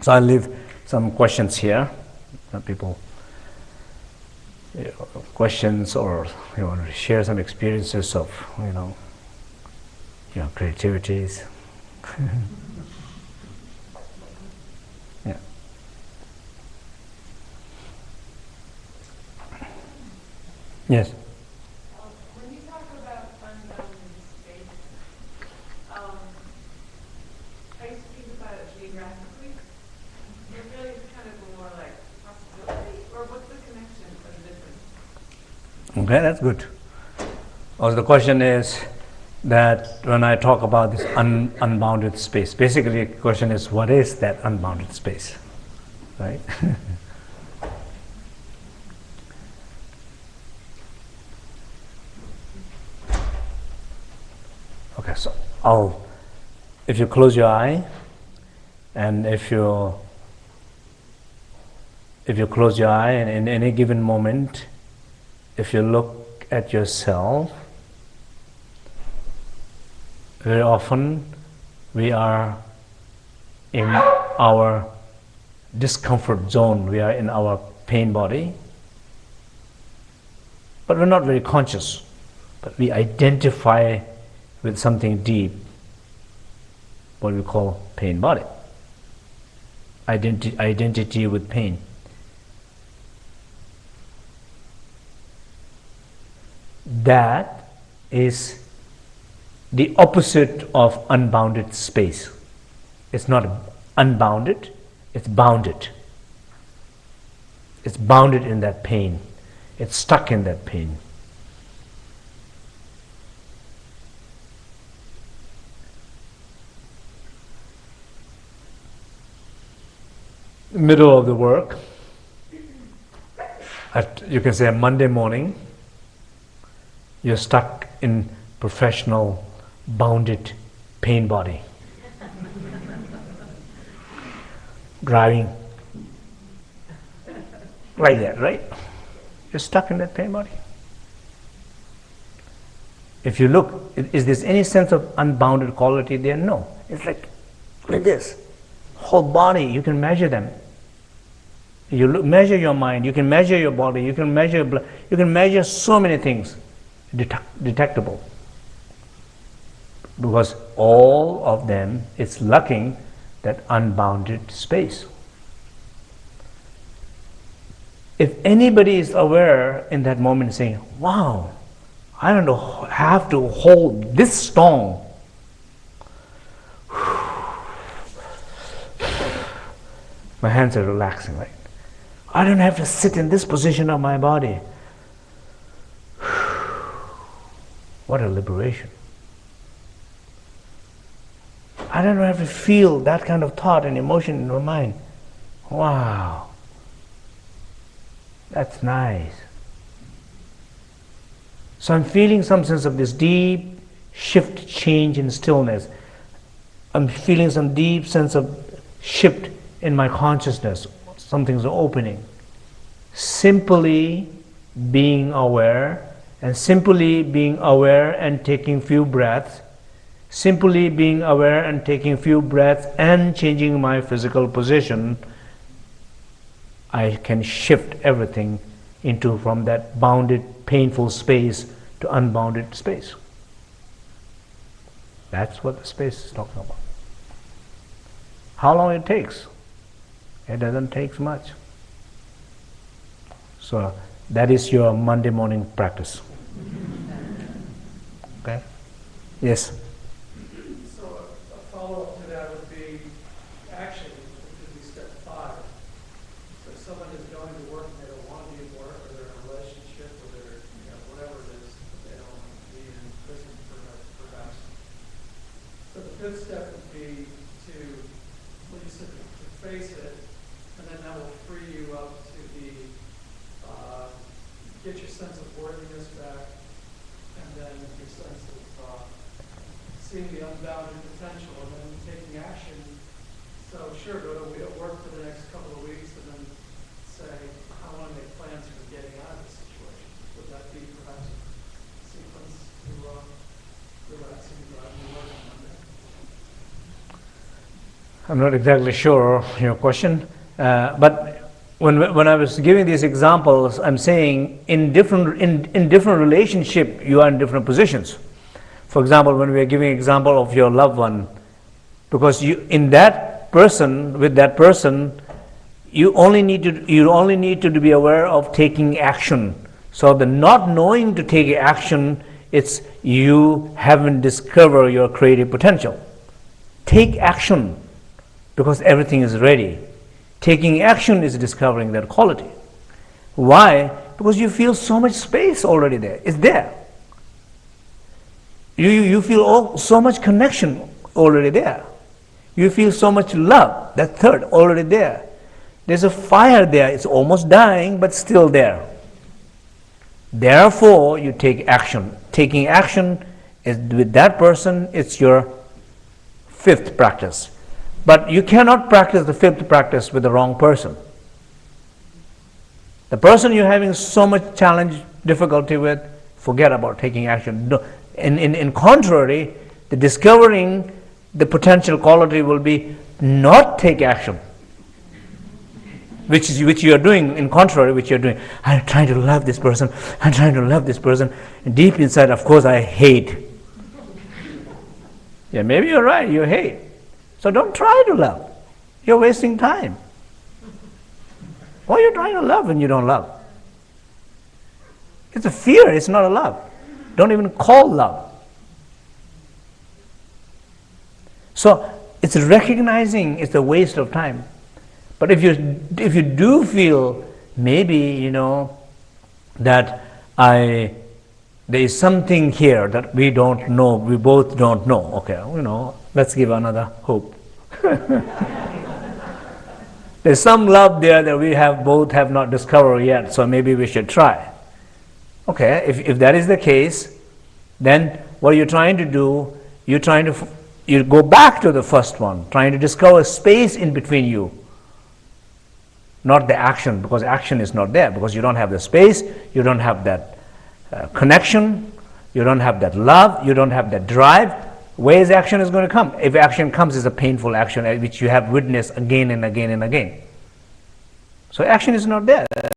So I'll leave some questions here. People, questions, or you want to share some experiences of creativities. Yeah. Yes. When you talk about unbounded space, I used to think about it geographically. It really is kind of more like possibility, or what's the connection or the difference? Okay, that's good. Also, the question is that when I talk about this unbounded space, basically the question is, what is that unbounded space, right? Okay, so if you close your eye, and if you close your eye, and in any given moment, if you look at yourself, very often we are in our discomfort zone, we are in our pain body, but we're not very conscious, but we identify with something deep, what we call pain body, identity with pain. That is the opposite of unbounded space. It's not unbounded, it's bounded. It's bounded in that pain. It's stuck in that pain. Middle of the work, you can say a Monday morning, you're stuck in professional bounded pain body. Driving like that, right? You're stuck in that pain body. If you look, is there any sense of unbounded quality there? No. It's like this. Whole body, you can measure them. You measure your mind, you can measure your body, you can measure blood, you can measure so many things detectable. Because all of them is lacking that unbounded space. If anybody is aware in that moment saying, wow, I don't have to hold this stone. My hands are relaxing, right? I don't have to sit in this position of my body. What a liberation. I don't have to feel that kind of thought and emotion in my mind. Wow. That's nice. So I'm feeling some sense of this deep shift, change in stillness. I'm feeling some deep sense of shift in my consciousness. Something's opening. Simply being aware, and simply being aware and taking few breaths, simply being aware and taking few breaths and changing my physical position, I can shift everything into from that bounded, painful space to unbounded space. That's what the space is talking about. How long it takes? It doesn't take much. So that is your Monday morning practice. Okay? Yes? So a follow-up to that would be action, which would be step 5. So if someone is going to work and they don't want to be at work, or they're in a relationship, or they're, whatever it is, they don't want to be in prison perhaps. So the good step would be to, well, you said to face it, and then that will free you up to be, get your sense of worthiness back, and then your sense of seeing the unbounded potential, and then taking action. So sure, go to work for the next couple of weeks, and then say, I want to make plans for getting out of this situation. Would that be perhaps a sequence to relaxing, driving, working on that? I'm not exactly sure your question, but when I was giving these examples, I'm saying in different relationship, you are in different positions. For example, when we are giving example of your loved one, because you in that person, with that person, you only need to be aware of taking action. So the not knowing to take action, it's you haven't discovered your creative potential. Take action, because everything is ready. Taking action is discovering that quality. Why? Because you feel so much space already there. It's there. You feel so much connection already there. You feel so much love, that third, already there. There's a fire there. It's almost dying, but still there. Therefore, you take action. Taking action is with that person, it's your fifth practice. But you cannot practice the fifth practice with the wrong person. The person you're having so much challenge, difficulty with, forget about taking action. In contrary, the discovering the potential quality will be not take action, which you are doing. In contrary, which you are doing, I'm trying to love this person. I'm trying to love this person. And deep inside, of course, I hate. Yeah, maybe you're right. You hate. So don't try to love. You're wasting time. Why are you trying to love when you don't love? It's a fear. It's not a love. Don't even call love. So it's recognizing it's a waste of time. But if you do feel maybe that there is something here that we don't know, we both don't know. Okay, let's give another hope. There's some love there that we both have not discovered yet, so maybe we should try. Okay, if that is the case, then what you're trying to do, you go back to the first one, trying to discover space in between you. Not the action, because action is not there, because you don't have the space, you don't have that connection, you don't have that love, you don't have that drive. Where is action is going to come? If action comes, it's a painful action which you have witnessed again and again and again. So action is not there.